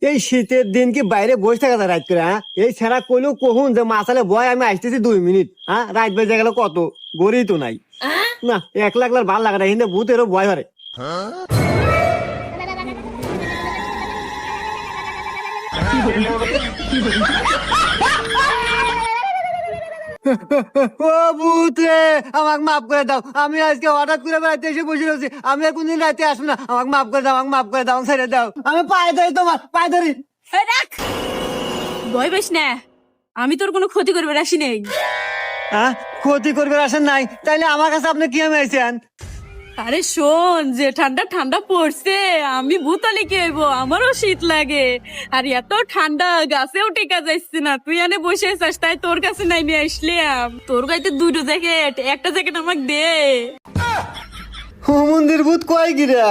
এই শীতের দিন কি বাইরে বসে থাকা যায় রাত করে? হ্যাঁ, এই ছেড়া কইলেও কহুন যে মাসালে বয় আমি আসতেছি 2 মিনিট। হ্যাঁ, রাত বেজে গেল কত, গড়ি তো নাই। না, একলা একলা ভাল লাগে না, কিন্তু ভূতেরও ভয় করে। ও ভূত রে, আমাকে মাফ করে দাও। আমি আজকে হঠাৎ করে বেড়াতে এসে বসে রয়েছি। আমি আর কোনদিন রাতে আসবো না। আমাকে মাফ করে দাও, আমাকে মাফ করে দাও, আমাকে ছেড়ে দাও। আমি পায়ে ধরি, তোমার পায়ে ধরি। এই রাখ, ভয় পাইস না, আমি তোর কোনো ক্ষতি করবে আসি নেই। হ্যাঁ, ক্ষতি করবে আসেন নাই, তাইলে আমার কাছে আপনি কি আমি আইছেন? আরে শোন, যে ঠান্ডা ঠান্ডা পড়ছে, আমি ভূতালি কি হইব, আমারও শীত লাগে। আর এত ঠান্ডা গাছেও টেকা যাচ্ছে না, তুই এনে বসে আছিস, তাই তোর কাছে নাই নিয়ে আসলাম। তোর গাইতে দুটো জ্যাকেট, একটা জ্যাকেট আমাকে দে। ও মন্দির ভূত কয় গিরা।